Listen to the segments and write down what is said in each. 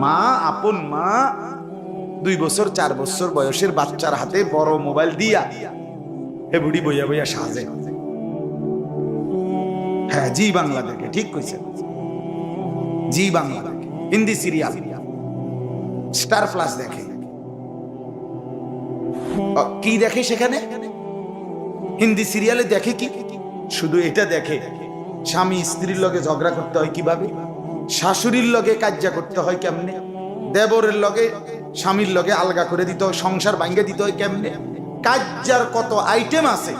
মা আপন মা 2 বছর 4 বছর বয়সের বাচ্চার হাতে বড় মোবাইল দিয়া হে বুড়ি বইয়া বইয়া সাজে। হ্যাঁ, জি বাংলা দেখে, ঠিক কইছে, জি বাংলা দেখে, হিন্দি সিরিয়াল, স্টার প্লাস দেখে। কি দেখে সেখানে? হিন্দি সিরিয়ালে দেখে কি? শুধু এটা দেখে স্বামী স্ত্রীর লগে ঝগড়া করতে হয় কিভাবে, শাশুড়ির লগে কাজ্জা করতে হয় কেমনে, দেবরের লগে স্বামীর লগে আলগা করে দিতে হয়, সংসার ভাঙ্গে দিতে হয় কেমনে, কাজ্জার কত আইটেম আছে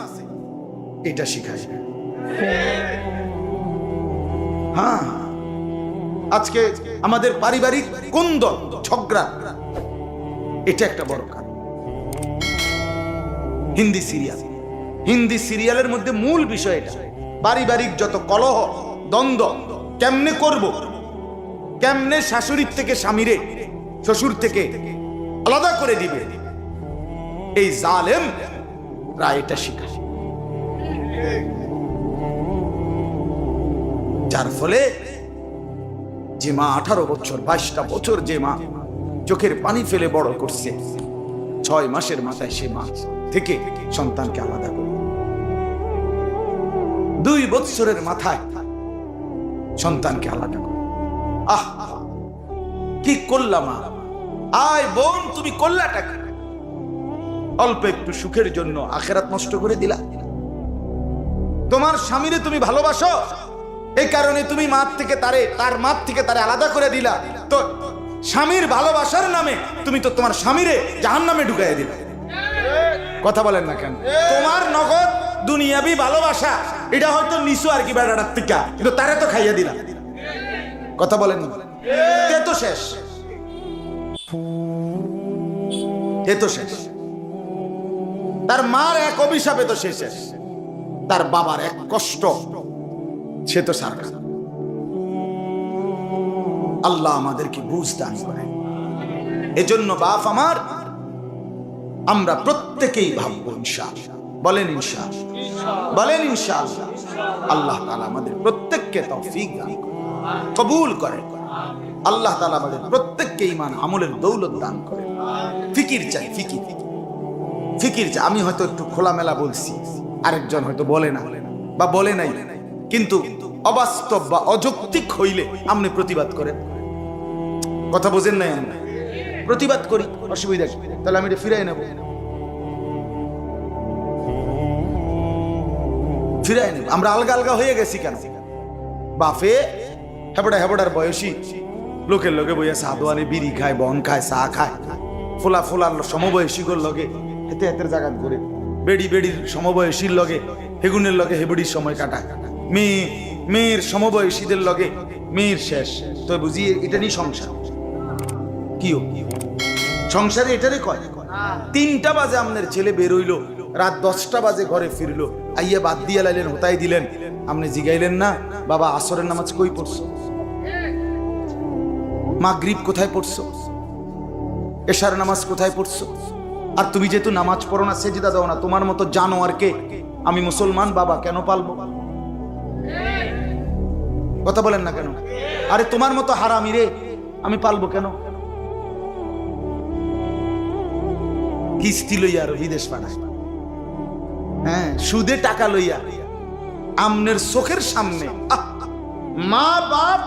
এটা শিখায়। হ্যাঁ, আজকে আমাদের পারিবারিক কুন্দল ঝগড়া এটা একটা বড় কারণ। হিন্দি সিরিয়াল, হিন্দি সিরিয়ালের মধ্যে মূল বিষয় এটা। পারিবারিক যত কলহ দ্বন্দ্ব কেমনে করব, কেমনে শাশুড়ির থেকে স্বামীরে, শ্বশুর থেকে আলাদা করে দিবে, এই জালেম প্রায় এটা শিখায়। যার ফলে যে মা 18 বছর 22টা বছর যে মা চোখের পানি ফেলে বড় করছে, 6 মাসের মাথায় সে মা থেকে সন্তানকে আলাদা করে, 2 বছরের মাথায় সন্তানকে আলাদা করে। আহ, কি করলাম? আয় বোন, তুমি করলাটা কি? অল্প একটু সুখের জন্য আখেরাত নষ্ট করে দিলা। তোমার স্বামীরে তুমি ভালোবাসো, এই কারণে তুমি তার মা থেকে তারে আলাদা করে দিলা। তো স্বামীর ভালোবাসার নামে তুমি তো তোমার স্বামীরে জাহান্নামে ঢুকাইয়া দিলা। কথা বলেন না কেন? তোমার নগদ দুনিয়াবি ভালোবাসা এটা হয়তো নিছু আর কি বেড়াটার টিকা, কিন্তু তারে তো খাইয়া দিলা। কথা বলেন না? এ তো শেষ, এ তো শেষ। তার মার এক অভিশাপে তো শেষ, তার বাবার এক কষ্ট সে তো সারা। আল্লাহ আমাদেরকে বুঝ দান করেন। এজন্য বাপ আমার, আমরা প্রত্যেকেই ভাববো ইনশাআল্লাহ। বলেন ইনশাআল্লাহ, বলেন ইনশাআল্লাহ। আল্লাহ তাআলা আমাদের প্রত্যেককে তৌফিক দান করেন, কবুল করেন। আল্লাহ তাআলা আমাদের প্রত্যেককে ঈমান আমলের দৌলত দান করেন। ফিকির চাই, ফিকির, ফিকির চাই। আমি হয়তো একটু খোলামেলা বলছি, আরেকজন হয়তো বলে না বা বলে নাই, কিন্তু অবাস্তব বা অযৌক্তিক হইলে আপনি প্রতিবাদ করেন। কথা বোঝেন নাই? আমরা প্রতিবাদ করি, অসুবিধা কি? তাহলে আমি এটা ফিরাই নেব, ফিরাই নেব। আমরা আলগা আলগা হয়ে গেছি কেন? বাফে হেবড়া হেবড়ার বয়সী লোকের লগে বইয়া সাদোয়ানে বিড়ি খায়, বন খায়, চা খায়, ফোলা ফোলার সমবয়সীগুলোর লগে হেতে হেতের জায়গা করে, বেড়ি বেড়ির সমবয়সীর লগে হেগুনের লগে হেবড়ির সময় কাটায়, মেয়ের সমবয়সীদের লগে মেয়ের শেষ। তো বুঝি এটা নিয়ে সংসার কিও? সংসারে এটারে কয়। 3টা বাজে আপনার ছেলে বেরোইলো, রাত 10টা বাজে ঘরে ফিরলো, আইয়া বাদ দিয়া লাইলেন, হতাই দিলেন, আপনি জিগাইলেন না বাবা আসরের নামাজ কই পড়ছো, মাগরিব কোথায় পড়ছো, এশার নামাজ কোথায় পড়ছো? আর তুমি যেহেতু নামাজ পড়ো না, সেজদা দাও না, তোমার মতো জানোয়ারকে আমি মুসলমান বাবা কেন পালবো? কথা বলেন না কেন? আরে তোমার মতো হারামি রে আমি পালবো কেন? কিস্তি লইয়া আর বিদেশ পাঠায়, হ্যাঁ, সুদে টাকা লইয়া আমনের চোখের সামনে। মা বাপ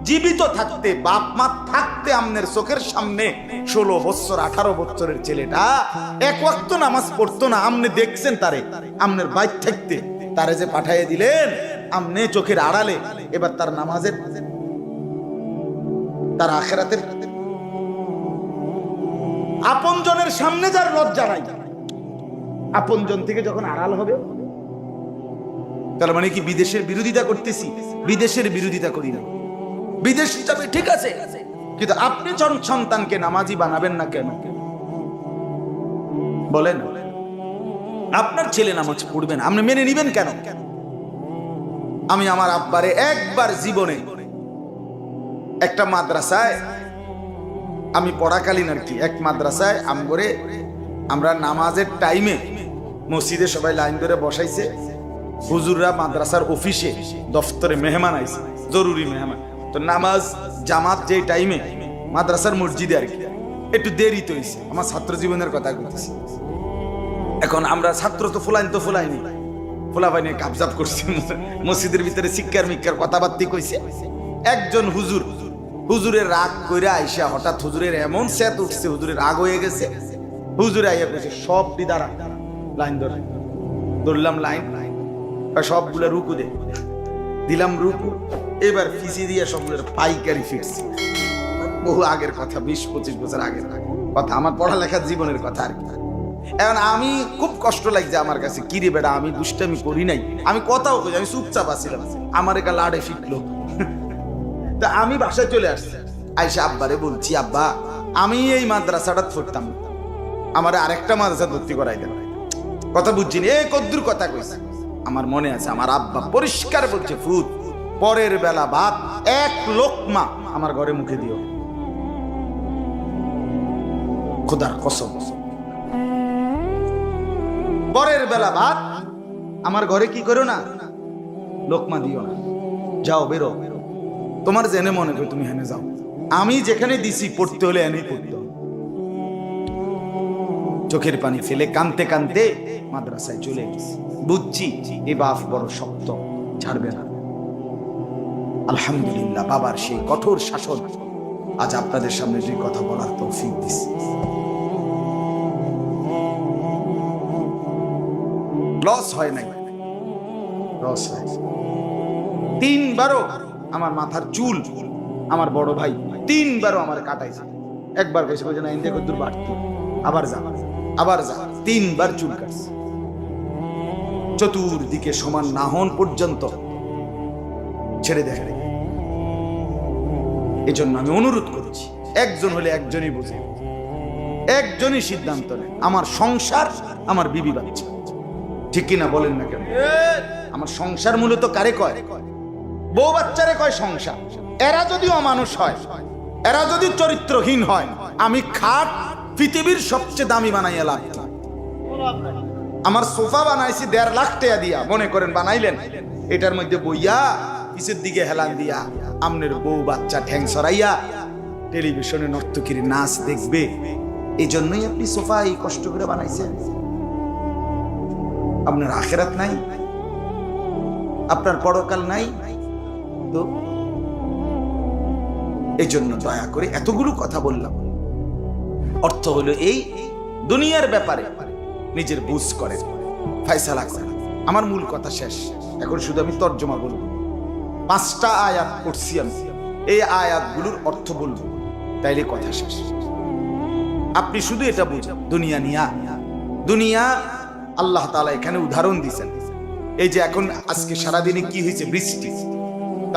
জীবিত থাকতে, বাপ মা থাকতে আমনের চোখের সামনে 16 বছর 18 বছরের ছেলেটা এক ওয়াক্ত নামাজ পড়তো না, আমনে দেখছেন তারে, আমনের বাইর থাকতে তারে যে পাঠাইয়া দিলেন আমনে চোখের আড়ালে। এবার তার নামাজের, তার আখিরাতের, আপনজনের সামনে যার লজ্জা নাই, আপনজন থেকে যখন আড়াল হবে, তার মানে কি বিদেশের বিরোধিতা করতেছি? বিদেশের বিরোধিতা করি না, বিদেশ যাবে ঠিক আছে, কিন্তু আপনি সন্তানকে নামাজি বানাবেন না কেন? বলেন, আপনার ছেলে নামাজ পড়বেন, আপনি মেনে নিবেন কেন? আমি আমার আব্বারে একবার জীবনে একটা মাদ্রাসায়, আমি পড়াকালীন আর কি, এক মাদ্রাসায় আমরা নামাজের টাইমে মসজিদে সবাই লাইন ধরে বসাইছে, হুজুররা মাদ্রাসার অফিসে দফতরে মেহমান আইছে, জরুরি মেহমান, তো নামাজ জামাত যে টাইমে মাদ্রাসার মসজিদে আর কি একটু দেরি তো হয়েছে, আমার ছাত্র জীবনের কথা বলতেছি। এখন আমরা ছাত্র তো ফুলাইনি ফুলাবাই নিয়ে কাবজাব করছি, মসজিদের ভিতরে শিক্ষার মিক্ষার কথাবার্তি কইছে। একজন হুজুরের রাগ কইরা আইসা হঠাৎ হুজুরের এমন স্যাত উঠছে, হুজুরের রাগ হয়ে গেছে। হুজুরে আইয়া কইছে সব দিদারা লাইন ধরলাম লাইন, সবগুলা রুকু দিলাম রুকু। এবার ফিসি দিয়ে সবগুলোর পাইকারি ফিরছি। বহু আগের কথা, 20-25 বছর আগের কথা, আমার পড়ালেখার জীবনের কথা আর কি। এখন আমি খুব কষ্ট লাগছে আমার কাছে, কিরে বেটা আমি দুষ্টামি করি নাই, আমি কথাও কই, আমি চুপচাপ আছিলাম, আমার একা লাড়ে ফিটলো। তা আমি বাসায় চলে আসছি, আইসা আব্বারে বলছি আব্বা আমি এই মাদ্রাসাটা পড়তাম, আমার আরেকটা মাদ্রাসা ভর্তি করাই দেন। কথা বুঝছিনি, এই কদ্দুর কথা কইছে। আমার মনে আছে আমার আব্বা পরিষ্কার বলছে ফুট পরের বেলা ভাত 1 লোকমা আমার ঘরে মুখে দিও, খোদার কসম। পরের বেলা ভাত আমার ঘরে কি করো না, লোকমা দিও না, যাও বেরো, তোমার জেনে মনে করো তুমি হেনে যাও, আমি যেখানে দিছি পড়তে হলে এনেই পড়তে হবে। চোখের পানি ফেলে কানতে কানতে মাদ্রাসায় চলে গেছি, বুঝছি এ বাপ বড় শক্ত, ছাড়বে না। আলহামদুলিল্লাহ বাবার সেই কঠোর শাসন আজ আপনাদের সামনে যে কথা বলার তৌফিক দিচ্ছে। লস হয় নাই, লস হয়। 3 বারও আমার মাথার চুল আমার বড় ভাই 3 বারও আমার কাটাইছে। একবার কইছে কইছে না ইন্দে কত দূর বাড়তি, আবার যা 3 বার চুল কাটছে। চতুর্দিকে সমান না হন পর্যন্ত ছেড়ে দেয়। এজন্য আমি অনুরোধ করছি, একজন হলে একজনই বুঝে, একজনই সিদ্ধান্ত নেয়। আমার সংসার, আমার বিবি বাচ্চা, ঠিক কিনা বলেন না কেন? আমার সংসার মূলত কারে কয়? বউ বাচ্চারে কয় সংসার। এরা যদি অমানুষ হয়, এরা যদি চরিত্রহীন হয়, আমি খাট পৃথিবীর সবচেয়ে দামি বানাই এলাম। আমার সোফা বানাইছি 1.5 লাখ টাকা দিয়া, মনে করেন বানাইলেন, এটার মধ্যে বইয়া পিছের দিকে হেলান দিয়া আমনের বউ বাচ্চা ঠ্যাং সরাইয়া টেলিভিশনে নর্তকীর নাচ দেখবে। এই জন্যই আপনি সোফা এই কষ্ট করে বানাইছেন। আপনার আখিরাত নাই, আপনার পরকাল নাই। তো এই জন্য দয়া করে এতগুলো কথা বললাম, অর্থ হলো এই, দুনিয়ার ব্যাপারে নিজের বুঝ করে ফয়সালা করে। আমার মূল কথা শেষ, এখন শুধু আমি তর্জমা বলবো। 5টা আয়াত পড়ছি আমি, এই আয়াতগুলোর অর্থ বলবো, তাইলে কথা শেষ। আপনি শুধু এটা বুঝেন, দুনিয়া আল্লাহ তাআলা এখানে উদাহরণ দিয়েছেন। এই যে এখন আজকে সারাদিনে কি হয়েছে, বৃষ্টি।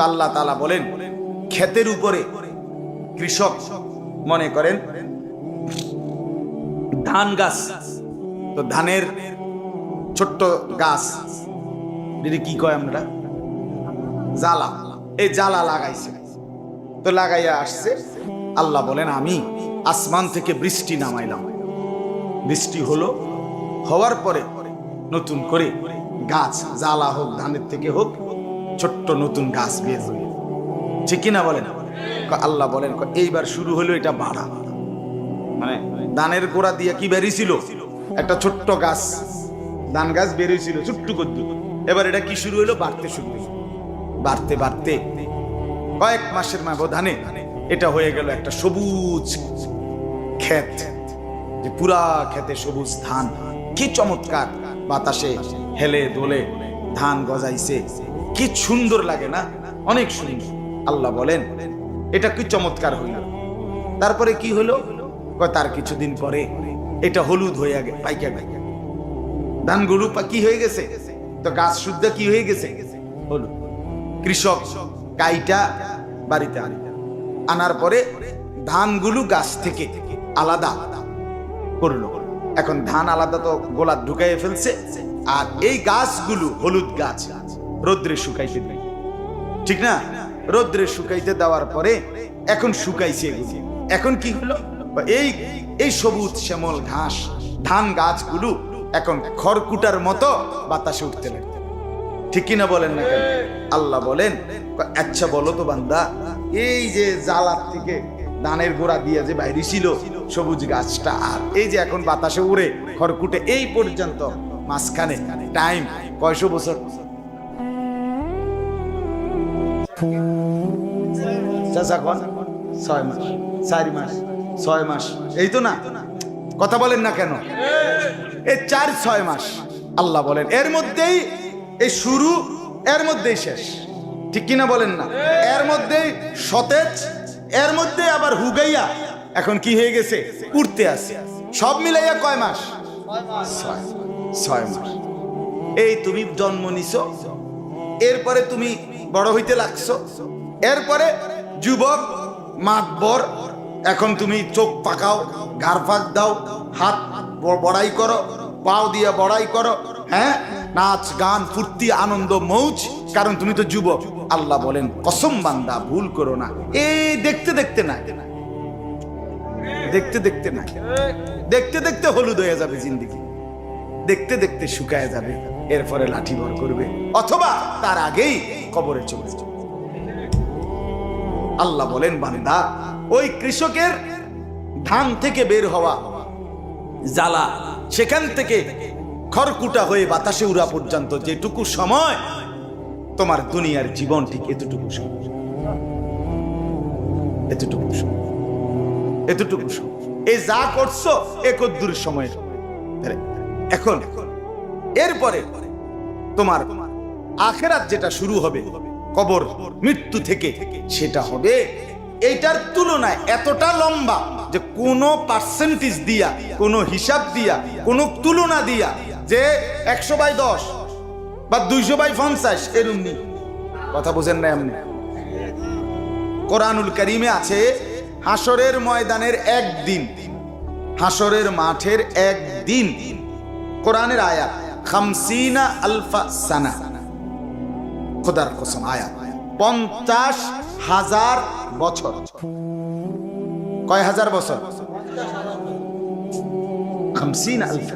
আল্লাহ তাআলা বলেন ক্ষেতের উপরে কৃষক, মনে করেন ধান গাছ, তো ধানের ছোট্ট গাছ যদি কি কয় আমরা, জ্বালা, এই জ্বালা লাগাইছে, তো লাগাইয়া আসছে। আল্লাহ বলেন আমি আসমান থেকে বৃষ্টি নামাইলাম, বৃষ্টি হলো, হওয়ার পরে নতুন করে গাছ, জ্বালা হোক ধানের থেকে হোক, ছোট্ট নতুন গাছ বের হয়ে, ঠিক কিনা বলেন? আল্লাহ বলেন এইবার শুরু হলো এটা বাড়া, মানে ধানের গোড়া দিয়ে কি বেরিয়েছিল, একটা ছোট্ট গাছ, ধান গাছ বেরিয়েছিল ছোট্ট করতে, এবার এটা কি শুরু হলো, বাড়তে শুরু হলো। বাড়তে বাড়তে কয়েক মাসের ব্যবধানে এটা হয়ে গেল একটা সবুজ ক্ষেত, যে পুরা ক্ষেতে সবুজ ধান। কি চমৎকার, বাতাসে হেলে দোলে ধান গজাইছে, কি সুন্দর লাগে না, অনেক সুন্দর। আল্লাহ বলেন এটা কি চমৎকার হইল। তারপরে কি হলো, তার কিছুদিন পরে এটা হলুদ হয়ে পাইকা গেল, ধানগুলো কি হয়ে গেছে, তো গাছ শুদ্ধ কি হয়ে গেছে, হলুদ। কৃষক কাইটা বাড়িতে আনার পরে ধানগুলো গাছ থেকে আলাদা করলো। এখন ধান আলাদা তো গোলা ঢুকাইয়ে ফেলছে, আর এই গাছগুলো হলুদ গাছ রোদ্রে শুকাইতে দেয়, ঠিক না? রোদ্রে শুকাইতে দেওয়ার পরে এখন শুকাইছে এগুলো। এখন কি হলো, এই সবুজ শ্যামল ঘাস ধান গাছগুলো এখন খড়কুটার মতো বাতাসে উঠতে লাগে, ঠিক কিনা বলেন না কেন? আল্লাহ বলেন আচ্ছা বলো তো বান্দা, এই যে জালার থেকে ধানের গোড়া দিয়ে যে বাইরে ছিল সবুজ গাছটা, আর এই যে এখন বাতাসে উড়ে খড়কুটে এই পর্যন্ত মাঝখানে টাইম কয়শো বছর? চাচা কোন 6 মাস, 4 মাস, 6 মাস, এই তো না? কথা বলেন না কেন? এই 4-6 মাস আল্লাহ বলেন, এর মধ্যেই এই শুরু, এর মধ্যেই শেষ, ঠিক কিনা বলেন না? এর মধ্যেই সতেজ, এর মধ্যে আবার হুগাইয়া এখন কি হয়ে গেছে, উঠতে আছে। সব মিলাইয়া কয় মাস? 6 মাস। এই তুমি জন্ম নিছো, এরপরে তুমি বড় হইতে লাগছো, এরপরে যুবক মাতবর, এখন তুমি চোখ পাকাও, ঘাড় ফাঁক দাও, হাত বড়াই করো, পাও দিয়ে বড়াই করো, হ্যাঁ, নাচ গান ফুর্তি আনন্দ মৌজ, কারণ তুমি তো যুবক। আল্লাহ বলেন কসম বান্দা ভুল করো না, এই দেখতে দেখতে না, দেখতে দেখতে না, দেখতে দেখতে হলুদ হয়ে যাবে জিন্দেগি, দেখতে দেখতে শুকায় যাবে, এরপরে লাঠি ভর করবে, অথবা তার আগেই কবরে চলে যাবে। আল্লাহ বলেন বান্দা, ওই কৃষকের ধান থেকে বের হওয়া জ্বালা, সেখান থেকে খড়কুটা হয়ে বাতাসে উড়া পর্যন্ত যেটুকু সময়, তোমার দুনিয়ার জীবন ঠিক এতটুকু সময়, এতটুকু সময়, এতটুকু সময়। এই যা করছো একদূর সময়। এখন এরপরে তোমার আখিরাত যেটা শুরু হবে কবর মৃত্যু থেকে, সেটা হবে এইটার তুলনায় এতটা লম্বা যে কোনো পার্সেন্টেজ দিয়া, কোনো হিসাব দিয়া, কোনো তুলনা দিয়া যে 100/10 বা 200/50 এরুমনি কথা বোঝেন না এমনি। কোরআনুল কারীমে আছে হাসরের ময়দানের একদিন, হাসরের মাঠের একদিন, কোরআনের আয়াত 50 আলফা সানা, খোদার কসম আয়াত 50,000 বছর। কয় হাজার বছর? 50 আলফা,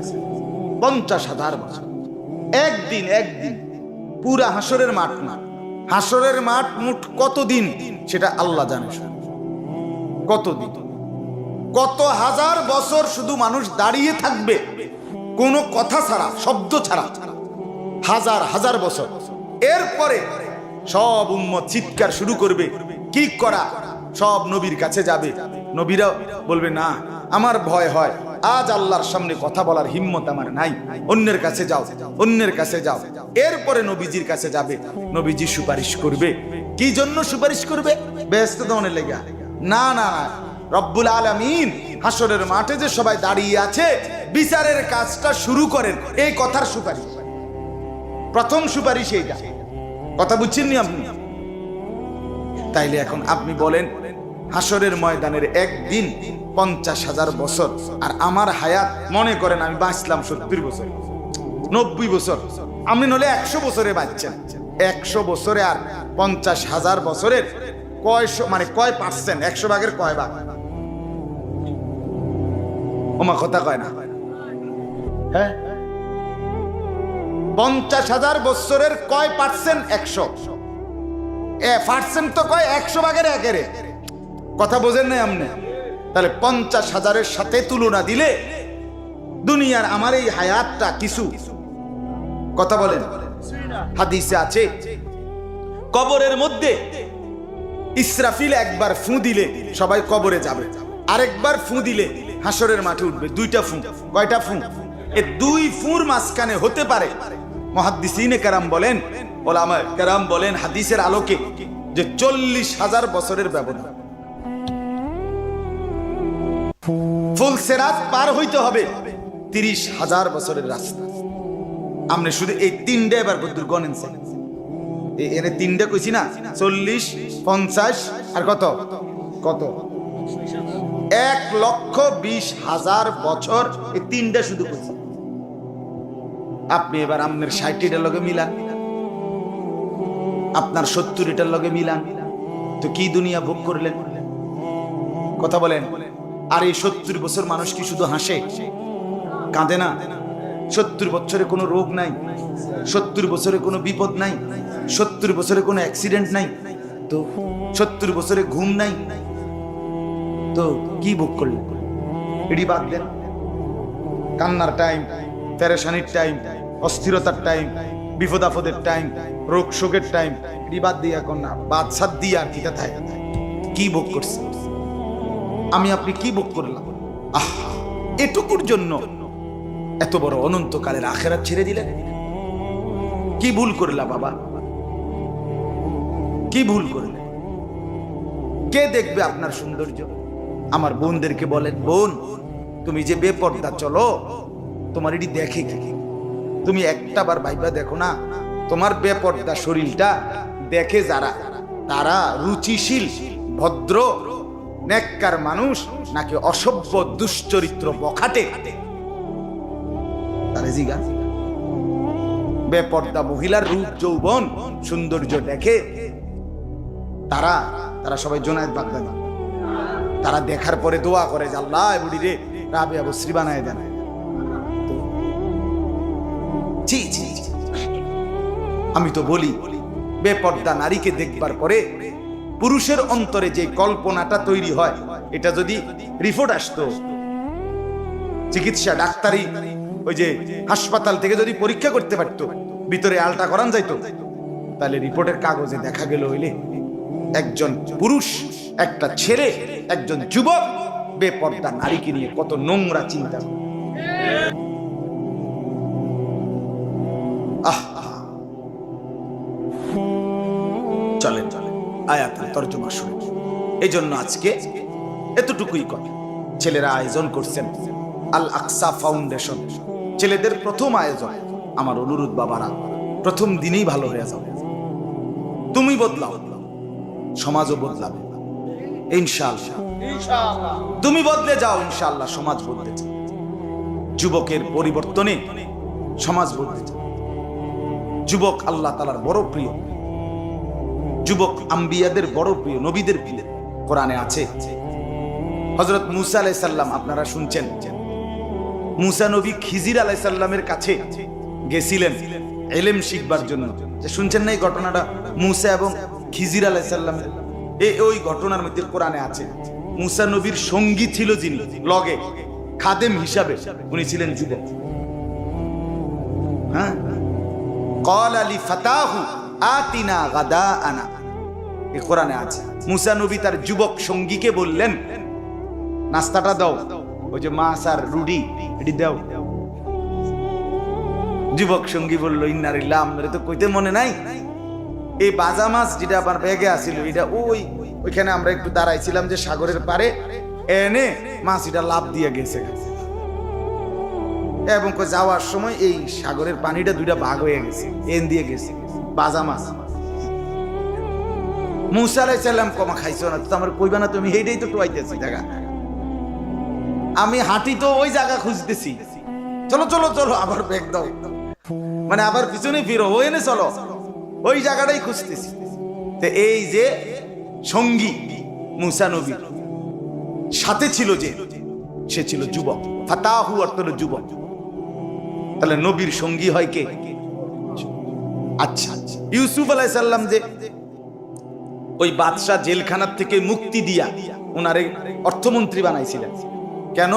50,000 বছর। একদিন, একদিন পুরা হাসরের মাঠ না, হাসরের মাঠ মোট কতদিন সেটা আল্লাহ জানে। কতদিন, কত হাজার বছর শুধু মানুষ দাঁড়িয়ে থাকবে কোনো কথা ছাড়া, শব্দ ছাড়া, হাজার হাজার বছর। এরপরে সব উম্মত চিৎকার শুরু করবে, কি করা? সব নবীর কাছে যাবে, নবীরা বলবে না আমার ভয় হয়, আজ আল্লাহর সামনে কথা বলার হিম্মত আমার নাই, অন্যের কাছে যাও, অন্যের কাছে যাও। এরপরে নবীজির কাছে যাবে, নবীজি সুপারিশ করবে। কি জন্য সুপারিশ করবে? ব্যস্ত দনের লেগা না, না না, রব্বুল আলামিন হাসরের মাঠে যে সবাই দাঁড়িয়ে আছে, বিচারের কাজটা শুরু করেন, এই কথার সুপারিশ। প্রথম সুপারিশ এইটা, কথা বুঝছেন নি আপনি? তাইলে এখন আপনি বলেন হাসরের ময়দানের একদিন 50,000 বছর, আর আমার হায়াত মনে করেন আমি বাঁচলাম 70 বছর, 90 বছর, আপনি নলে 100 বছরে বাঁচছেন। 100 বছরে আর 50,000 বছরের মানে কয় পার্সেন্ট? 100 ভাগের কয় ভাগ? ওমা কথা কয় না, হ্যাঁ, 50,000 বছরের কয় পার্সেন্ট? 100 পার্সেন্ট তো কয় 100 ভাগের 1-এর, কথা বোঝেন না আপনি? তাহলে 50,000-এর সাথে তুলনা দিলে দুনিয়ার আমার এই হায়াতটা কিছু, কথা বলেন। হাদিসে আছে কবরের মধ্যে ইসরাফিল একবার ফু দিলে সবাই কবরে যাবে, আরেকবার ফু দিলে হাসরের মাঠে উঠবে। 2টা ফু। কয়টা ফু? এই 2 ফুর মাঝখানে হতে পারে, মুহাদ্দিসিনে কেরাম বলেন, ওলামা কেরাম বলেন হাদিসের আলোকে, যে 40,000 বছরের ব্যবধান। ফুল সেরাত পার হইতে হবে 30,000 বছরের রাস্তা। আপনি শুধু এই 3টা এবার কদ্দুর গণেন, এনে 3টা কইছি না, 40, 50 আর কত কত 1,20,000 বছর, এই 3টা শুধু কইছি। আপনি এবার আপনার 60টার লগে মিলান, আপনার 70টার লগে মিলান, তো কি দুনিয়া ভোগ করলেন? কথা বলেন। আর এই 70 বছর মানুষ কি শুধু হাসে, কাঁদে না? 70 বছরে কোনো রোগ নাই, 70 বছরে কোনো বিপদ নাই, 70 বছরে কোনো অ্যাক্সিডেন্ট নাই, তো তো 70 বছরে ঘুম নাই, তো কি বুক করলেন? এডি বাদ দেন। কান্নার টাইম, পেরেশানির টাইম, অস্থিরতার টাইম, বিপদ আপদের টাইম, রোগ শোকের টাইম, এডি বাদ দিয়ে এখন না বাদশাদ দিয়ে আর কিটা থাকে কি বুক করছে? আমি আপনি কি বুক করলাম? এটুকুর জন্য এত বড় অনন্তকালের আখেরাত ছেড়ে দিলেন? কি ভুল করলা বাবা, কি ভুল করলে? কে দেখবে আপনার সৌন্দর্য? আমার বোনদেরকে বলেন, বোন তুমি যে বেপর্দা চলো, তোমার এটি দেখে কে? তুমি একটা বার ভাইবা দেখো না, তোমার বেপর্দা শরীরটা দেখে যারা, তারা রুচিশীল, ভদ্র, নেককার মানুষ নাকি অসভ্য দুশ্চরিত্র বখাটে? তারে জিজ্ঞা। বেপর্দা মহিলার রূপ যৌবন সৌন্দর্য দেখে তারা তারা সবাই জোনায়েদ বাগদাদি। তারা দেখার পরে দোয়া করে যে আল্লাহ বুড়ি রে রাবিয়া বসরি বানায় দেন। আমি তো বলি, বেপর্দা নারীকে দেখবার পরে পুরুষের অন্তরে যে কল্পনাটা তৈরি হয়, এটা যদি রিপোর্ট আসতো, চিকিৎসা ডাক্তারি ওই যে হাসপাতাল থেকে যদি পরীক্ষা করতে পারতো, ভিতরে আলটা করান যাইতো, তাহলে রিপোর্টের কাগজে দেখা গেল হইলে একজন পুরুষ, একটা ছেলে, একজন যুবক বেপর্দা নারীকে নিয়ে কত নোংরা চিন্তা। চলেন চলেন আয়াতের তরজমা শুনে। এই জন্য আজকে এতটুকুই কথা। ছেলেরা আয়োজন করছেন আল আকসা ফাউন্ডেশন, ছেলেদের প্রথম আয়োজন। আমার অনুরোধ বাবারা, প্রথম দিনেই ভালো হয়ে যাও। তুমি বদলাও, সমাজও বদলাবে ইনশাআল্লাহ। তুমি বদলে যাও ইনশাআল্লাহ, সমাজ বদলে যাও। যুবকের পরিবর্তনে সমাজ বদলে যায়। যুবক আল্লাহ তাআলার বড় প্রিয়, যুবক আম্বিয়াদের বড় প্রিয়, নবীদের প্রিয়। কোরআনে আছে হযরত মুসা আলাইহিস সালাম, আপনারা শুনছেন, মুসা নবী খিজির আলাইহিস সালামের কাছে গেছিলেন ইলম শিখবার জন্য। যে শুনছেন না এই ঘটনাটা, মুসা এবং খিজির আলাইহিস সালামের? ওই ঘটনার মধ্যে কোরআনে আছে মুসা নবীর সঙ্গী ছিল যিনি লগে খাদেম হিসাবে, উনি ছিলেন যুবক। হ্যাঁ, ক্বালা লিফাতাহু আতিনা গাদাআনা, এই কোরআনে আছে। মুসা নবী তার যুবক সঙ্গীকে বললেন, নাস্তাটা দাও, ওই যে মাছ আর রুটি এটি দাও। যুবক সঙ্গী বলল, ইন্নালিল্লাহ, আমাদের তো কইতে মনে নাই, এই বাজা মাছ যেটা আমার ব্যাগে আছিল, এটা ওইখানে আমরা একটু দাঁড়াইছিলাম যে সাগরের পারে, এনে মাছ এটা লাভ দিয়ে গেছে, এবং যাওয়ার সময় এই সাগরের পানিটা দুইটা ভাগ হয়ে গেছে, এন দিয়ে গেছে বাজা মাছ। মুসা আলাইহিস সালাম কমা খাইছো না তো আমার কইবা না তুমি? এইটাই তো টুয়াইতেছি জায়গা, আমি হাঁটি তো ওই জায়গা খুঁজতেছি, চলো চলো চলো, আবার ব্যাগ দাও, মানে আবার পিছনে ফিরো, ওই এনে চলো, ওই জায়গাটাই খুঁজতেছি। তো এই যে সঙ্গী মুসা নবীর সাথে ছিল, যে সে ছিল যুবক। ফাতাহু অর্থ হলো যুবক। তাহলে নবীর সঙ্গী হয় কে? আচ্ছা, ইউসুফ আলাইহিস সালাম যে ওই বাদশা জেলখানার থেকে মুক্তি দিয়া ওনারে অর্থমন্ত্রী বানাইছিলেন, কেন?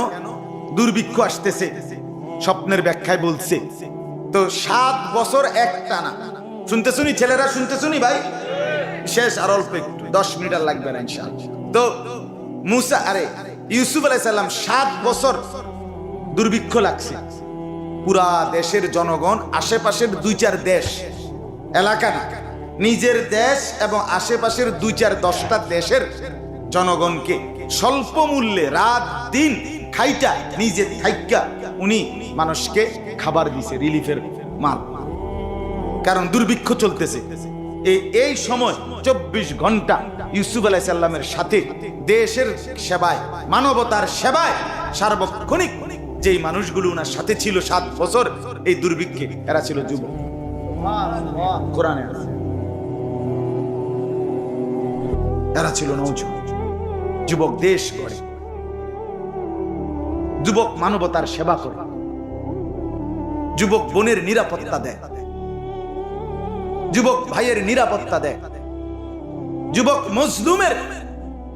দুর্ভিক্ষ আসতেছে, স্বপ্নের ব্যাখ্যায় বলছে। তো 7 বছর একটানা, শুনতে শুনি ছেলেরা, শুনতে শুনি ভাই, শেষ আর অল্প একটু, 10 মিনিট আর লাগবে না ইনশাআল্লাহ। তো মুসা ইউসুফ আলাইহিস সালাম 7 বছর দুর্ভিক্ষ লাগছে। পুরা দেশের জনগণ, আশেপাশের 2-4 দেশ, এলাকা না, নিজের দেশ এবং আশেপাশের 2-4-10টা দেশের জনগণকে স্বল্প মূল্যে রাত দিন খাইটা নিজে থাইকা উনি মানুষকে খাবার দিছে, রিলিফের মাল, কারণ দুর্ভিক্ষ চলতেছে। এই সময় 24 ঘন্টা ইউসুফ আলাইহিস সালামের সাথে দেশের সেবায়, মানবতার সেবায় সার্বক্ষণিক যেই মানুষগুলো ওনার সাথে ছিল 7 বছর এই দুর্ভিক্ষে, এরা ছিল যুবক। কোরআনে আছে এরা ছিল নওজোয়ান। যুবক দেশ করে, যুবক মানবতার সেবা করে, যুবক বোনের নিরাপত্তা দেয়, যুবক ভাইয়ের নিরাপত্তা দেয়, যুবক মজলুমের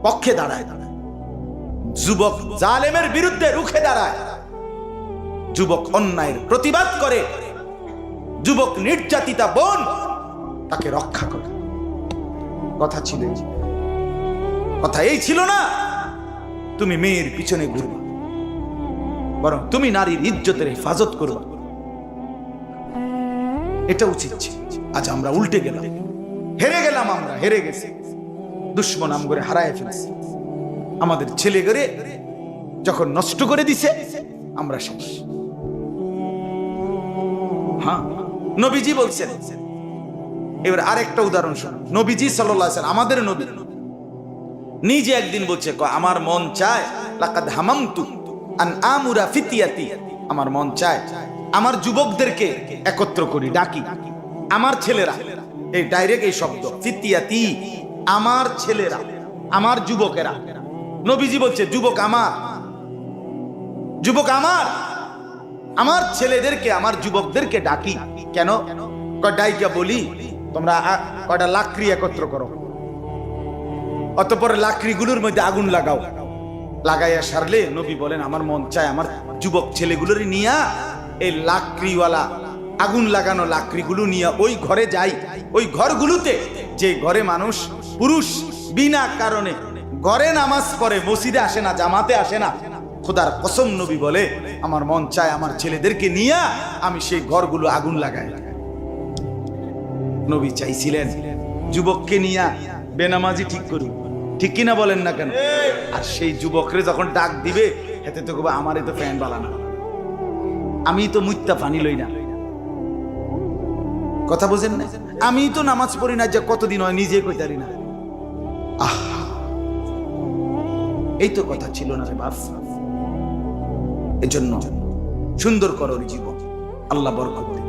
পক্ষে দাঁড়ায়, যুবক জালেমের বিরুদ্ধে রুখে দাঁড়ায়, যুবক অন্যায়ের প্রতিবাদ করে, যুবক নির্যাতিতা বোন তাকে রক্ষা করে। কথা ছিল, কথা এই ছিল না তুমি মেয়ের পিছনে ঘুরবা, বরং তুমি নারীর ইজ্জতের হেফাজত করবা। এটা উচিত ছিল। আজ আমরা উল্টে গেলাম, হেরে গেলাম, আমরা হেরে গেছি, দুশ্মন আম করে হারায় ফেলছি। আমাদের ছেলে করে যখন নষ্ট করে দিছে আমরা শেষ। হ্যাঁ, নবীজি বলছেন। এবার আরেকটা উদাহরণ শুনুন। নবীজি সাল্লাল্লাহু আলাইহি ওয়াসাল্লাম, আমাদের নবী নিজে একদিন বলছে, আমার মন চায় লাকাদ হামামতু আন আমুরা ফিতিয়াতি, আমার মন চায় আমার যুবকদেরকে একত্র করি, ডাকি, আমার ছেলেরা, এই ডাইরেক্ট এই শব্দ ফিতিয়াতি, আমার ছেলেরা, আমার যুবকেরা। নবীজি বলছে যুবক আমার, যুবক আমার, আমার ছেলেদেরকে, আমার যুবকদেরকে ডাকি। কেন? ডাইকা বলি তোমরা কয়টা লাকড়ি একত্র করো, অতঃপর লাকড়িগুলোর মধ্যে আগুন লাগাও, লাগাইয়া সারলে নবী বলেন আমার মন চায় আমার যুবক ছেলেগুলোর নিয়া এই লাকড়িওয়ালা আগুন লাগানো লাকড়িগুলো নিয়ে ওই ঘরে যাই, ওই ঘরগুলোতে যে ঘরে মানুষ পুরুষ বিনা কারণে ঘরে নামাজ পড়ে, মসজিদে আসে না, জামাতে আসে না, খোদার কসম নবী বলে আমার মন চায় আমার ছেলেদেরকে নিয়ে আমি সেই ঘরগুলো আগুন লাগাই। নবী চাইছিলেন যুবককে নিয়ে বেনামাজি ঠিক করি, ঠিক কিনা বলেন না কেন? আর সেই যুবকরে যখন ডাক দিবে হেতে তো কবে আমারে তো ফ্যান বালানা, আমি তো মুত্তা পানি লই না। কথা বুঝেন না? আমি তো নামাজ পড়ি না, যে কতদিন হয় নিজে কইতারি না। এই তো কথা ছিল না রে বাপ। এজন্য সুন্দর করো জীবন, আল্লাহ বরকত দিন।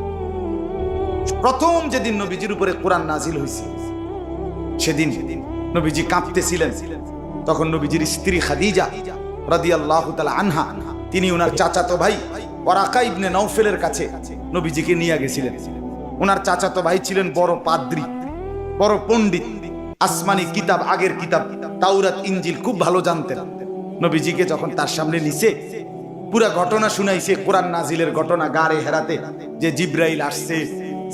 প্রথম যেদিন নবীজির উপরে কোরআন নাজিল হয়েছে সেদিন নবীজি কাঁপতেছিলেন। তখন নবীজির স্ত্রী খাদিজা রাদিয়াল্লাহু তাআলা আনহা, তিনি ওনার চাচাতো ভাই ওয়ারাকা ইবনে নওফেলের কাছে নবীজিকে নিয়ে গেছিলেন। ওনার চাচাতো ভাই ছিলেন বড় পাদ্রী, বড় পণ্ডিত, আসমানি কিতাব, আগের কিতাব তাওরাত ইনজিল খুব ভালো জানতেন। নবীজিকে যখন তার সামনে নিছে পুরা ঘটনা শুনাইছে, কোরআন নাজিলের ঘটনা, গারে হেরাতে যে জিব্রাইল আসছে,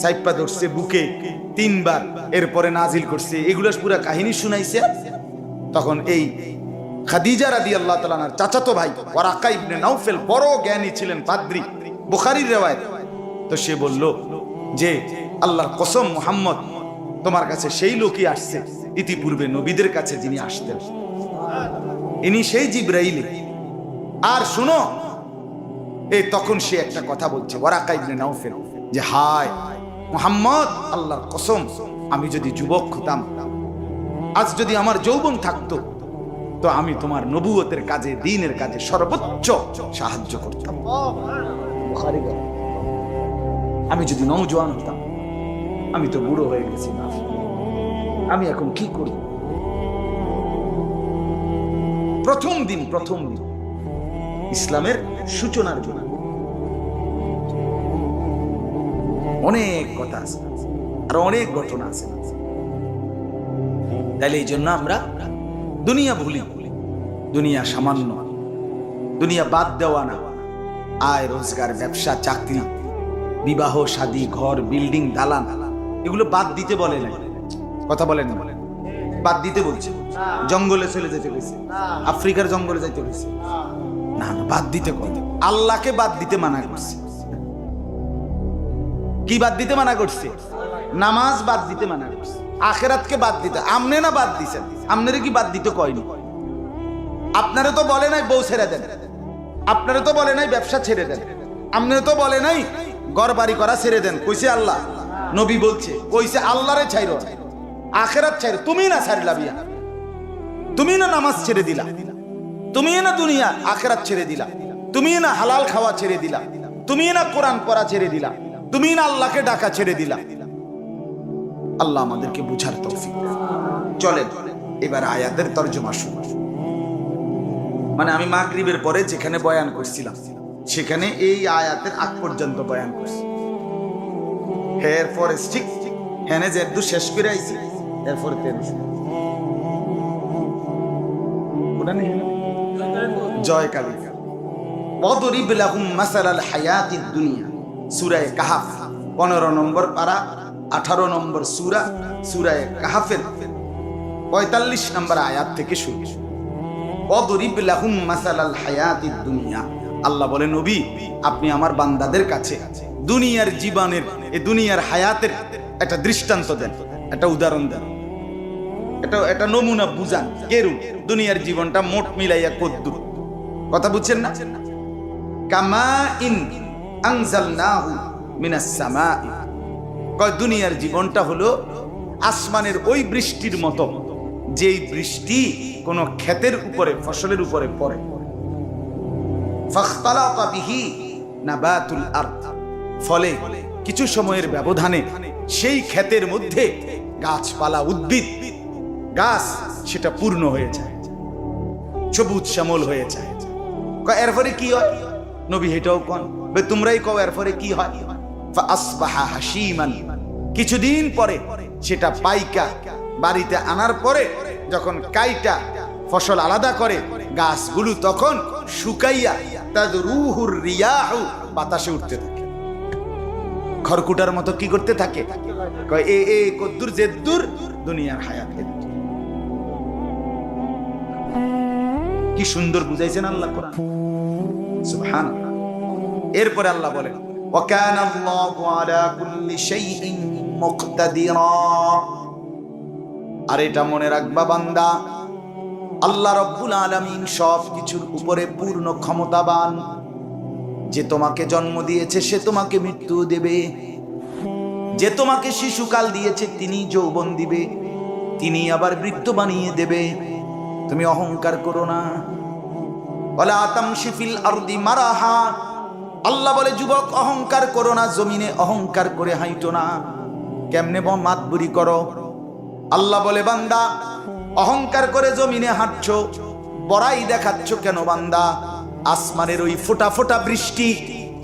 সাইপা ধরছে বুকে 3 বার, এরপরে নাজিল করছে, এগুলো পুরা কাহিনী শুনাইছে। তখন এই খাদিজা রাদিয়াল্লাহু তাআলা আনহার চাচাতো ভাই ওয়ারাকা ইবনে নওফেল বড় জ্ঞানী ছিলেন, পাদ্রী, বুখারীর riwayat। তো সে বলল যে আল্লাহর কসম মুহাম্মদ তোমার কাছে সেই লোকই আসছে ইতিপূর্বে নবীদের কাছে যিনি আসতেন, ইনি সেই জিব্রাইল। আর শুনো, এই তখন সে একটা কথা বলছে ওয়ারাকা ইবনে নওফেল, যে হায় মুহাম্মদ, আল্লাহর কসম আমি যদি যুবক হতাম, আজ যদি আমার যৌবন থাকতো, তো আমি তোমার নবুয়তের কাজে, দ্বীনের কাজে সর্বোচ্চ সাহায্য করতাম। আমি যদি নওজোয়ান হতাম, আমি তো বুড়ো হয়ে গেছি না, আমি এখন কি করব? প্রথম দিন ইসলামের সূচনার দিন। অনেক কথা আছে, আর অনেক ঘটনা আছে। তাইলে এই জন্য আমরা দুনিয়া ভুলি, দুনিয়া সামান্য, দুনিয়া বাদ দেওয়া না। আয় রোজগার, ব্যবসা, চাকরি, বিবাহ শাদী, ঘর, বিল্ডিং, দালান, এগুলো বাদ দিতে বলে না। কথা বলেন না, বাদ দিতে বলছে। জঙ্গলে চলে যেতে বলছে, আফ্রিকার জঙ্গলে যাইতে বলছে না, বাদ দিতে বলছে। আল্লাহকে বাদ দিতে মানা করছে। কি বাদ দিতে মানা করছে? নামাজ বাদ দিতে মানা করছে, আখিরাতকে বাদ দিতে। আমনে না বাদ দিছেন, আমনেরে কি বাদ দিতে কয়নি? আপনারে তো বলে নাই বউ ছেড়ে দেন, আপনারে তো বলে নাই ব্যবসা ছেড়ে দেন, আপনারে তো বলে নাই ঘর বাড়ি করা ছেড়ে দেন। কইছে আল্লাহ, নবী বলছে, কইছে আল্লাহরে ছাইরো, আখিরাত ছাইরো। তুমি না ছাড়লা বিয়া, তুমি না নামাজ ছেড়ে দিলা, তুমি না দুনিয়া আখিরাত ছেড়ে দিলা, তুমি না হালাল খাওয়া ছেড়ে দিলা, তুমি না কোরআন পড়া ছেড়ে দিলা, তুমি না আল্লাহকে ডাকা ছেড়ে দিলা। আল্লাহ আমাদেরকে বুঝার তৌফিক। চলেন এবার আয়াতের তরজমা শুনুন। মানে আমি মাগরিবের পরে যেখানে বয়ান করছিলাম সেখানে এই আয়াতের আগ পর্যন্ত বয়ান করছি, এরপরে ঠিক হেনে যে একটু শেষ করে আইছি, এরপরে জয় কালী। ওয়াদরিব লাহুম মাসালাল হায়াতিদ দুনিয়া, সূরা কাহফ 15 নম্বর পারা, 18 নম্বর সূরা, সূরা কাহফের 45 নম্বর আয়াত থেকে শুরু। ওয়াদরিব লাহুম মাসালাল হায়াতিদ দুনিয়া, আল্লাহ বলেন নবী আপনি আমার বান্দাদের কাছে দুনিয়ার জীবনের, এই দুনিয়ার হায়াতের একটা দৃষ্টান্ত দেন, একটা উদাহরণ দেন, এটা নমুনা বুঝান। কেরু দুনিয়ার জীবনটা মোট মিলাইয়া কদ্দুর, কথা বুঝছেন না? কামা ইন আনজালনাহু মিনাস সামাই, কয় দুনিয়ার জীবনটা হলো আসমানের ওই বৃষ্টির মতো, যেই বৃষ্টি কোন ক্ষেতের উপরে, ফসলের উপরে পড়ে। ফাখতালাতা বিহি নাবাতুল আরদ, ফলে কিছু সময়ের ব্যবধানে সেই ক্ষেতের মধ্যে গাছপালা, উদ্ভিদ, গাছ সেটা পূর্ণ হয়ে যায়, সবুজ শ্যামল হয়ে যায়। এরপরে কি হয় নবী এটাও কোন, তোমরাই কও এরপরে কি হয়? ফাসবাহা হাসিমান, কিছুদিন পরে সেটা পাইকা বাড়িতে আনার পরে যখন কাইটা ফসল আলাদা করে, গাছগুলো তখন শুকাইয়া তাদরুহুর রিয়াহু, বাতাসে উঠতে থাকে, খড়কুটার মতো কি করতে থাকে? কয় এ কদ্দুর জেদ্দুর দুনিয়ার হায়াত। কি সুন্দর বুঝাইছেন আল্লাহ কোরআন, সুবহানাল্লাহ। এরপরে আল্লাহ বলেন ওয়া কানা আল্লাহু আলা কুল্লি শাইইন মুকতাদিরা, আর এটা মনে রাখবা বান্দা, আল্লাহ রাব্বুল আলামিন সব কিছুর উপরে পূর্ণ ক্ষমতাবান। যে তোমাকে জন্ম দিয়েছে সে তোমাকে মৃত্যু দেবে, যে তোমাকে শিশুকাল দিয়েছে তিনি যৌবন দিবে, তিনি আবার বৃদ্ধ বানিয়ে দেবে। তুমি অহংকার করো না। ওয়ালা তামশি ফিল আরদি মারাহা, আল্লাহ বলে যুবক অহংকার করো না, জমিনে অহংকার করে হাইটো না। কেমনে মাতবুরি করো? আল্লাহ বলে বান্দা অহংকার করে জমিনে হাঁটছো, বড়াই দেখাচ্ছ কেন বান্দা? আসমানের ওই ফোঁটা ফোঁটা বৃষ্টি,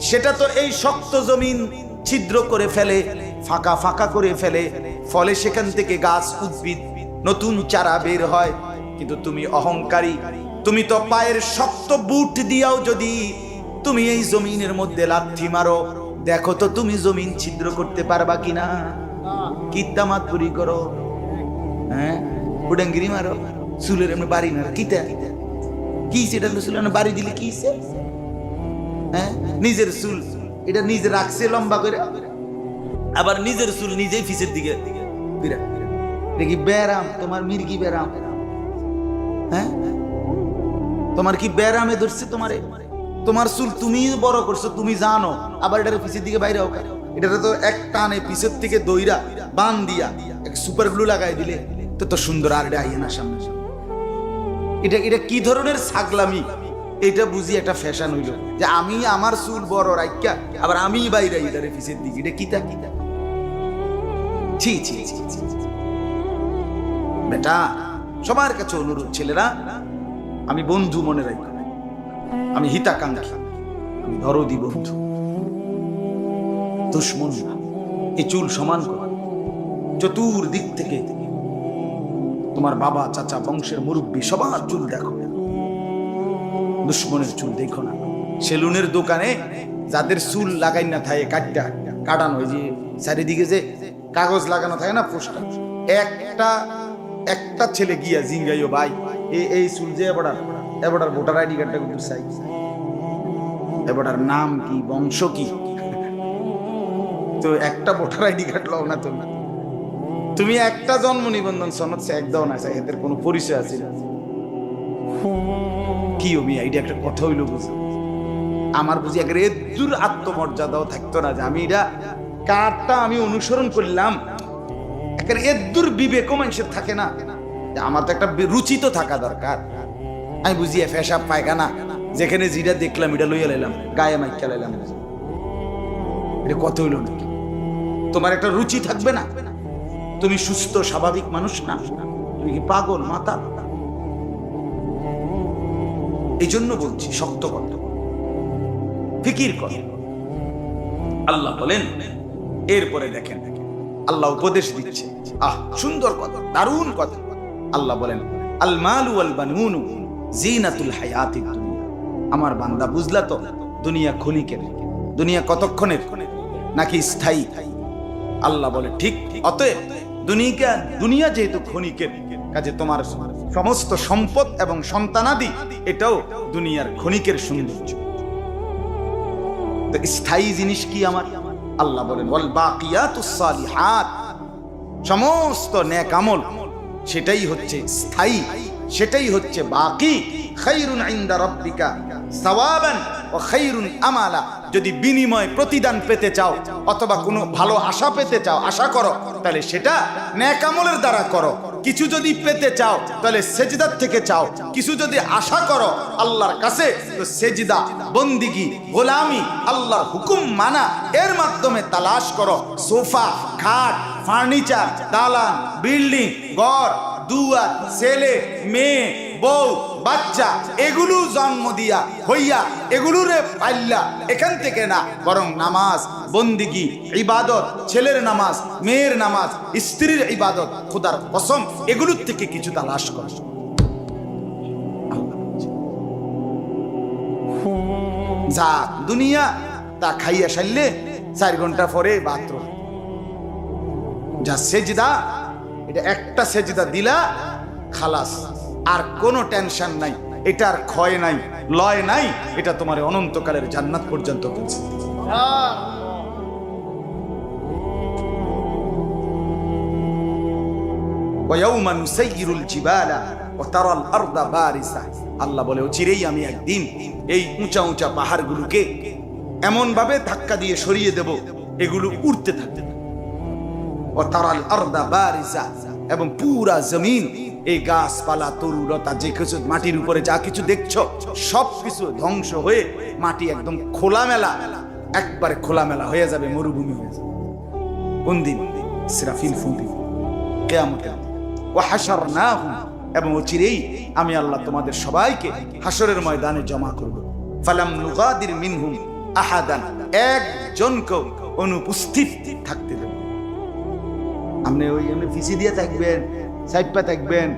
সেটা তো এই শক্ত জমিন ছিদ্র করে ফেলে, ফাঁকা ফাঁকা করে ফেলে, ফলে সেখান থেকে গাছ, উদ্ভিদ, নতুন চারা বের হয়। কিন্তু তুমি অহংকারী, তুমি তো পায়ের শক্ত বুট দিয়াও যদি তুমি এই জমিনের মধ্যে লাথি মারো, দেখো তো তুমি জমিন ছিদ্র করতে পারবা কিনা? কিত্তা মাতবুরি করো, হ্যাঁ উডাঙ্গিরি মারো, চুলের এমনি বাড়ি না, কিতা কি সেটা চুল বাড়ি দিলে কি, হ্যাঁ নিজের চুল এটা নিজে রাখছে লম্বা করে, আবার নিজের চুল নিজেই ফিসের দিকে দেখি ব্যারাম, তোমার মির্গি ব্যারাম, হ্যাঁ তোমার কি ব্যারামে ধরছে তোমারে? তোমার চুল তুমি বড় করছো, তুমি জানো, আবার এটার পিছের দিকে বাইরে হোক, এটারে তো এক টানে পিছের থেকে দইরা বান দিয়া এক সুপার গ্লু লাগাই দিলে তো সুন্দর। আর এটা আইয়ে না সামনে, এটা কি ধরনের ছাগলামি? এটা বুঝি একটা ফ্যাশন হইল যে আমি আমার চুল বড় রাইকা আবার আমি বাইরে এটারে পিছের দিকে, এটা কিতা কিতা? ছি ছি ছি। বেটা সবার কাছে অনুরোধ, ছেলেরা আমি বন্ধু মনে রাখি, আমি হিতাকাঙ্ক্ষী, আমি দরদি বন্ধু, দুশ্মন না। এই চুল সমান কর, চতুর্দিক থেকে তোমার বাবা, চাচা, বংশের মুরব্বী সবার চুল দেখো, দুশ্মনের চুল দেখো না। সেলুনের দোকানে যাদের চুল লাগাই না থাকে কাটানো, ওই যে চারিদিকে যে কাগজ লাগানো থাকে না, পোস্টার, একটা ছেলে গিয়া জিঙ্গাইও ভাই এই চুল যে এবার ভোটার আইডি কার্ডটা কিন্তু চাই, এবার নাম কি, বংশ কি, তো একটা ভোটার আইডি কার্ড লাও না তুমি একটা জন্ম নিবন্ধন সনদ একদম না চাই, এদের কোনো পরিচয় আছে কি? আমি আইডি একটা কথা হইল বুঝি, আমার বুঝি একের এদুর আত্মমর্যাদাও থাকতো না যে আমি এটা কারটা আমি অনুসরণ করলাম, একের এদুর বিবেকও মানুষের থাকে না, আমার তো একটা রুচি তো থাকা দরকার। আমি বুঝি ফেসাব পায়খানা যেখানে যেটা দেখলাম এটা লইয়া লাইলাম, গায়ে মাইকা লাইলাম, এটা কত হইল নাকি? তোমার একটা রুচি থাকবে না? তুমি সুস্থ স্বাভাবিক মানুষ না, তুমি কি পাগল মাতা? এই জন্য বলছি শক্ত কথা, ফিকির কর। আল্লাহ বলেন এরপরে দেখেন আল্লাহ উপদেশ দিচ্ছে, সুন্দর কথা, দারুণ কথা। আল্লাহ বলেন আল মালু ওয়াল বানুন জিনাতুল হায়াতিদ দুনিয়া। আমার বান্দা বুঝলা তো, দুনিয়া ক্ষণিকের, দুনিয়া কতক্ষণের নাকি স্থায়ী? আল্লাহ বলে ঠিক। অতএব দুনিয়া যেহেতু ক্ষণিকের, কাজে তোমার সমস্ত সম্পদ এবং সন্তানাদি এটাও দুনিয়ার ক্ষণিকের সৌন্দর্য। তো স্থায়ী জিনিস কি আমার? আল্লাহ বলেন ওয়াল বাকিয়াতুস সালিহাত, সমস্ত নেক আমল সেটাই হচ্ছে স্থায়ী, সেটাই হচ্ছে বাকি। খায়রুন ইনদা রাব্বিকা সাওয়াবান ওয়া খায়রুন আমালা। যদি বিনিময় প্রতিদান পেতে চাও অথবা কোনো ভালো আশা পেতে চাও, আশা করো, তাহলে সেটা নেক আমলের দ্বারা করো। কিছু যদি পেতে চাও তাহলে সেজদার থেকে চাও। কিছু যদি আশা করো আল্লাহর কাছে, তো সেজদা, বন্দিগি, গোলামি, আল্লাহর হুকুম মানা, এর মাধ্যমে তালাশ করো। সোফা, খাট, ফার্নিচার, দালান, বিল্ডিং, ঘর দুয়ার, ছেলে মেয়ে, বউ বাচ্চা, এগুলো জন্ম দিয়া হইয়া এগুলোরে পাইলা এখান থেকে না, বরং নামাজ, বন্দিগি, ইবাদত, ছেলের নামাজ, মেয়ের নামাজ, স্ত্রীর ইবাদত, খোদার কসম, এগুলোর থেকে কিছু তালাশ কর। যা দুনিয়া তা খাইয়া সারলে 4 ঘন্টা পরে বাথরুম। যা সেজদা, এটা একটা সেজদা দিলা খালাস, আর কোনো টেনশন নাই, এটার ক্ষয় নাই, লয় নাই, এটা তোমার অনন্তকালের জান্নাত পর্যন্ত পৌঁছে দিবে। ওয়ায়াউমা নুসাইয়িরুল জিবালা ওয়া তারাল আরদা বারিসা। আল্লাহ বলে চিরেই আমি একদিন এই উঁচা উঁচা পাহাড়গুলোকে এমন ভাবে ধাক্কা দিয়ে সরিয়ে দেব, এগুলো উড়তে থাকবে। ওয়া তারাল আরদা বারিসা, এবং পুরা জমিন, এই গাছপালা, তরুলতা, যে কিছু মাটির উপরে যা কিছু দেখছো সবকিছু ধ্বংস হয়ে মাটি একদম খোলামেলা, একবারে খোলামেলা হয়ে যাবে, মরুভূমি হয়ে যাবে। কোন দিন? ইসরাফিল ফুঁকি, কিয়ামতের দিন। ওয়া হাশারনাহুম, এবং চিরেই আমি আল্লাহ তোমাদের সবাইকে হাসরের ময়দানে জমা করব। ফালাম নুগাদির মিনহুম আহাদান, একজনকেও অনুপস্থিত থাকতে দেব। আপনি ওই এমনি ফিসি দিয়ে থাকবেন, সাইপা থাকবেন,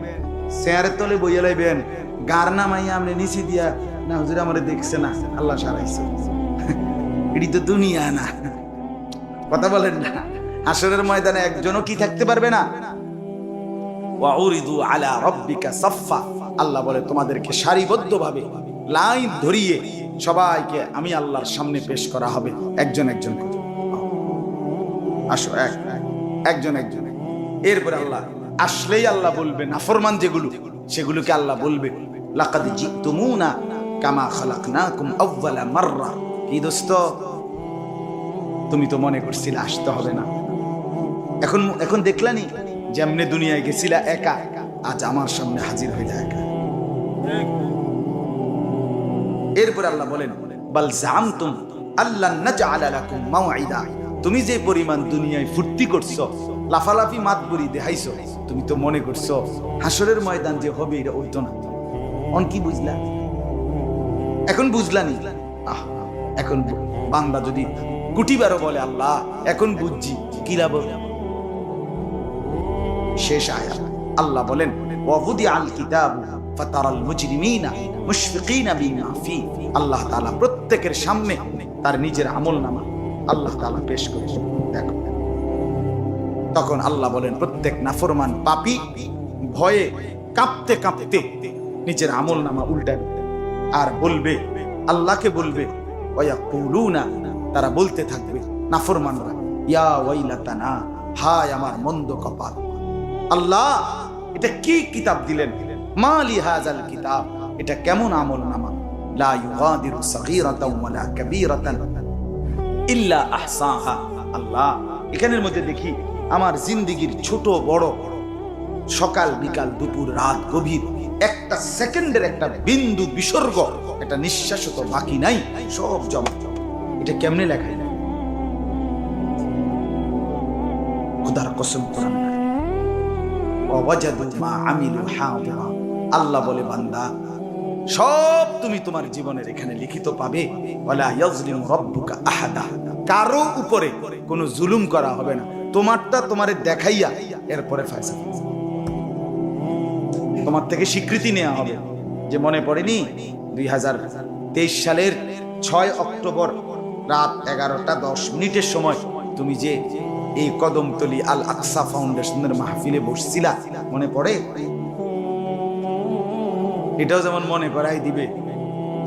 চেয়ারের তলে বইয়া লাইবেন, গার নামাইয়া আপনি নিচে দিয়া, না হুজুর আমারে দেখছে না, আল্লাহ সারাইছে। এটি তো দুনিয়া না, কথা বলেন না। হাসরের ময়দানে একজনও কি থাকতে পারবে না। ওয়া উরিদু আলা রাব্বিকা সাফফা, আল্লাহ বলে তোমাদেরকে সারিবদ্ধভাবে লাইন ধরিয়ে সবাইকে আমি আল্লাহর সামনে পেশ করা হবে, একজন একজন করে। আসো একজন একজন। এরপরে আল্লাহ আসলেই আল্লাহ বলবে, নাফরমান যেগুলো সেগুলোকে আল্লাহ বলবে লাকাদ জিতুমুনা কামা খালাকনাকুম আউয়ালা মাররা। কি দোস্ত, তুমি তো মনে করছিলে আসতে হবে না, এখন দেখলানি যেমনে দুনিয়ায় গেছিলা একা, আজ আমার সামনে হাজির হইলা একা। এরপরে আল্লাহ বলেন বাল জামতুম আল্লাহ নাজআলা লাকুম মাওঈদা, তুমি যে পরিমাণ দুনিয়ায় ফুর্তি করছো, লাফালাফি মাতবরি দেখাইছো, তুমি তো মনে করছো হাসরের ময়দান যে হবে এটা হইতো না। অন কি বুঝলা? এখন বুঝলানি। এখন বান্দা যদি কুটিবারও বলে আল্লাহ এখন বুঝছি, কি লাভ? শেষ আয়াত আল্লাহ বলেন ওয়াহুদি আল কিতাব ফাতারাল মুজরিমিনা মুশফিকিনা বিমা ফি। আল্লাহ তাআলা প্রত্যেকের সামনে তার নিজের আমলনামা আল্লাহ তাআলা পেশ করেছেন। দেখো, তখন আল্লাহ বলেন প্রত্যেক নাফরমান পাপী ভয়ে কাঁপতে কাঁপতে নিজের আমলনামা উল্টাবে আর বলবে, আল্লাহকে বলবে ওয়ায়াকুলুনা, তারা বলতে থাকবে নাফরমানরা, ইয়া ওয়াইলাতানা, হায় আমার মন্দ কপাল, আল্লাহ এটা কি কিতাব দিলেন, মালি হাযাল কিতাব, এটা কেমন আমলনামা, লা ইউগাদিরু সাগীরাতান ওয়ালা কাবীরাতান ইল্লা আহসাহা। আল্লাহ এখানের মধ্যে দেখি আমার জিন্দেগির ছোট বড়, সকাল বিকাল দুপুর রাত গভীর, একটা সেকেন্ডের একটা বিন্দু বিসর্গ, একটা নিঃশ্বাসও তো বাকি নাই, সব জমা। এটা কেমনে লেখা? খোদার কসম কোরআন ওয়াজাদু মা আমিলু হাদিরা। আল্লাহ বলে বান্দা সব তুমি তোমার জীবনের এখানে লিখিত পাবে। ওয়ালা ইয়াজলিমু রাব্বুকা আহাদা, কারো উপরে কোনো জুলুম করা হবে না, তোমারটা তোমারে দেখাইয়া এরপরে ফয়সালা, তোমার থেকে স্বীকৃতি নেওয়া হবে। যে মনে পড়েনি 2023 সালের 6 অক্টোবর রাত 11:10 সময় তুমি যে এই কদমতলী আল আকসা ফাউন্ডেশনের মাহফিলে বসছিলা, মনে পড়ে? এটাও যেমন মনে করাই দিবে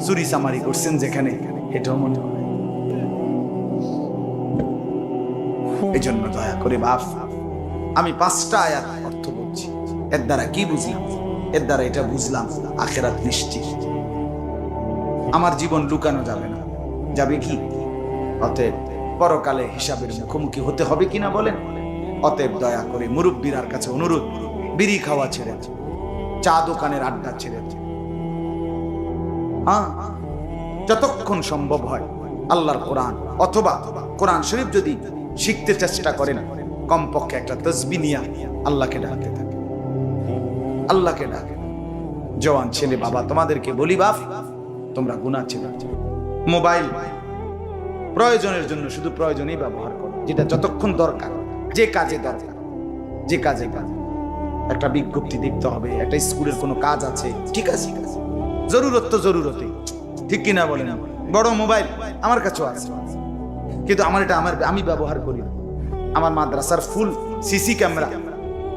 চুরি চামারি করছেন যেখানে, এটাও মনে পড়ে। এই জন্য দয়া করে বাপ, আমি 5টা আয়াত অর্থ বলছি। এর দ্বারা কি বুঝলাম? এর দ্বারা এটা বুঝলাম আখিরাত নিশ্চিত, আমার জীবন লুকানো যাবে না। যাবে কি? অতএব পরকালে হিসাবের মুখোমুখি হতে হবে কিনা বলেন? অতএব দয়া করে মুরব্বীর কাছে অনুরোধ, বিড়ি খাওয়া ছেড়ে, চা দোকানের আড্ডা ছেড়ে, যতক্ষণ সম্ভব হয় আল্লাহর কোরআন অথবা কোরআন শরীফ যদি শিখতে চেষ্টা করেন, কমপক্ষে একটা তাসবিহ নিয়ে আল্লাহকে ডাকতে থাকে, আল্লাহকে ডাকে। জওয়ান ছেলে বাবা, তোমাদেরকে বলি বাপ, তোমরা গুনাহ ছেড়ে মোবাইল প্রয়োজনের জন্য শুধু প্রয়োজনেই ব্যবহার করো, যেটা যতক্ষণ দরকার, যে কাজে দরকার, যে কাজে একটা বিজ্ঞপ্তি দেখতে হবে, একটা স্কুলের কোনো কাজ আছে, ঠিক আছে, জরুরত তো জরুরতেই, ঠিক কিনা বলেন? বড় মোবাইল আমার কাছেও আছে, কিন্তু আমার এটা আমি ব্যবহার করি না। আমার মাদ্রাসার ফুল সিসি ক্যামেরা,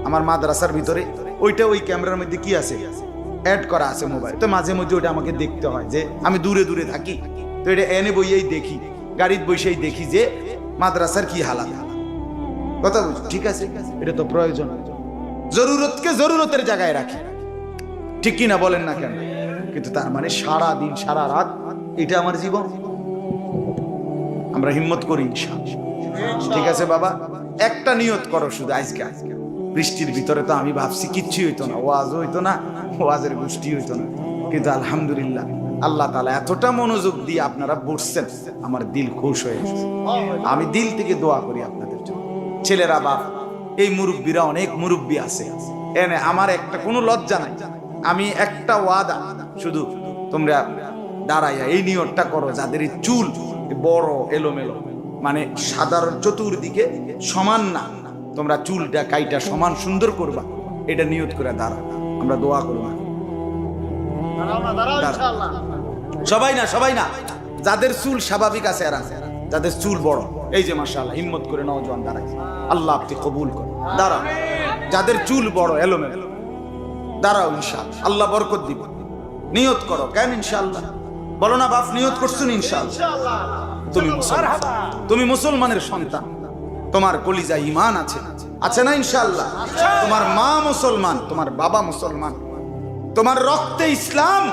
আমার মাদ্রাসার ভিতরে ওইটা, ওই ক্যামেরার মধ্যে কি আছে, অ্যাড করা আছে মোবাইল। তো মাঝে মধ্যে ওটা আমাকে দেখতে হয়, যে আমি দূরে দূরে থাকি, তো এটা এনে বইয়েই দেখি, গাড়ির বসেই দেখি যে মাদ্রাসার কি হালাত। কথা বুঝি? ঠিক আছে, এটা তো প্রয়োজন, জরুরতকে জরুরতের জায়গায় রাখি, ঠিক কিনা বলেন না কেন? কিন্তু তার মানে সারা দিন সারা রাত এটা আমার জীবন। আমরা হিম্মত করি ইনশাআল্লাহ, ঠিক আছে বাবা? একটা নিয়ত করো শুধু আজকে। বৃষ্টির ভিতরে তো আমি ভাবছি কিচ্ছু হইতো না, ওয়াজ হইতো না, ওয়াজের গোষ্ঠী হইতো না, কিন্তু আলহামদুলিল্লাহ আল্লাহ তাআলা এতটা মনোযোগ দিয়ে আপনারা বসছেন, আমার দিল খুশ হয়ে গেছে। আমি দিল থেকে দোয়া করি আপনাদের জন্য। ছেলেরা বাপ, এই মুরব্বীরা, অনেক মুরব্বী আছে এনে, আমার একটা কোনো লজ্জা নাই। আমি একটা ওয়াদা, শুধু তোমরা দাঁড়াইয়া এই নিয়তটা করো, যাদের চুল বড় এলোমেলো, মানে সাধারণ চতুর্দিকে সমান না, তোমরা চুলটা কাইটা সমান সুন্দর করবা, এটা নিয়ত করে দাঁড়াও, আমরা দোয়া করবো। সবাই না, সবাই না, যাদের চুল স্বাভাবিক আছে, এরা যাদের চুল বড়, এই যে মাশাআল্লাহ, হিম্মত করে নওজোয়ান দাঁড়ায়, আল্লাহ আপনি কবুল করেন, দাঁড়াও। যাদের চুল বড় এলোমেলো, দাঁড়াও, ইনশাআল্লাহ আল্লাহ বরকত দিব। নিয়ত করো, কেন ইনশাআল্লাহ বলো না বাপ? নিয়ত করছো ইনশাআল্লাহ? তুমি মুসলমানের সন্তান, তোমার কলিজায় ঈমান আছে, আছে না ইনশাআল্লাহ? তোমার মা মুসলমান, তোমার বাবা মুসলমান, তোমার রক্তে ইসলাম,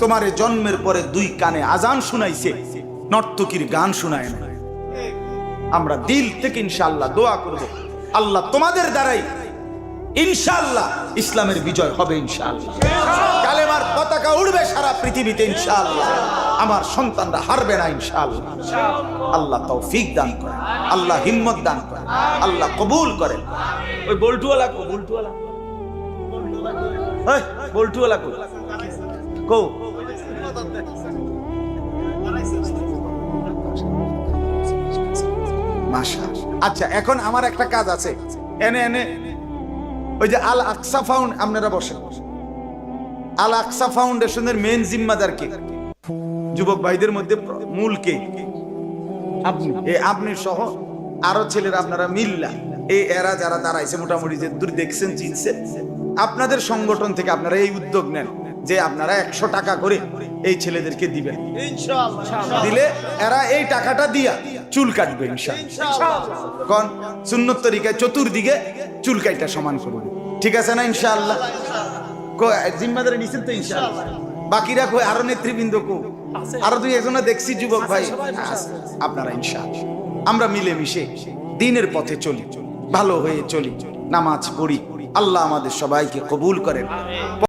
তোমার জন্মের পরে 2 কানে আজান শুনাইছে, নর্তকীর গান শুনায় না। আমরা দিল থেকে ইনশাআল্লাহ দোয়া করব, আল্লাহ তোমাদের দ্বারাই ইনশাআল্লাহ ইসলামের বিজয় হবে, ইনশাআল্লাহ কালেমার পতাকা উড়বে সারা পৃথিবীতে, ইনশাআল্লাহ আমার সন্তানরা হারবে না, ইনশাআল্লাহ। আল্লাহ তৌফিক দান করেন, আল্লাহ হিম্মত দান করেন, আল্লাহ কবুল করেন। ওই বল্টুওয়ালা কো, বল্টুওয়ালা, ওই বল্টুওয়ালা কো, কো মাশাআল্লাহ। আচ্ছা, এখন আমার একটা কাজ আছে, এনে এনে ওই যে আল আকসা ফাউন্ড, আপনারা বসেন। আল আকসা ফাউন্ডেশনের মেন জিম্মাদার কে? যুবক ভাইদের মধ্যে মূল কে? আপনি। আপনি সহ আরো ছেলেরা, আপনারা মিল্লা, এই এরা যারা দাঁড়াইছে মোটামুটি যে দূর দেখছেন, চিনছেন, আপনাদের সংগঠন থেকে আপনারা এই উদ্যোগ নেন যে আপনারা 100 টাকা করে এই ছেলেদেরকে দিবেন, দিলে এরা এই টাকাটা দিয়া চুল কাটবে ইনশাআল্লাহ। কোন সুন্নত তরিকায় চতুর্দিকে চুল কাটা সমান করবে, ঠিক আছে না ইনশাআল্লাহ? জিম্মাদারি নিছেন তো ইনশাআল্লাহ? বাকিরা কই? আরো নেতৃবৃন্দ কো? আরো 2-1 দেখছি যুবক ভাই, আপনারা ইনশাআল্লাহ আমরা মিলে মিশে দ্বীনের পথে চলি, ভালো হয়ে চলি, নামাজ পড়ি, আল্লাহ আমাদের সবাইকে কবুল করেন।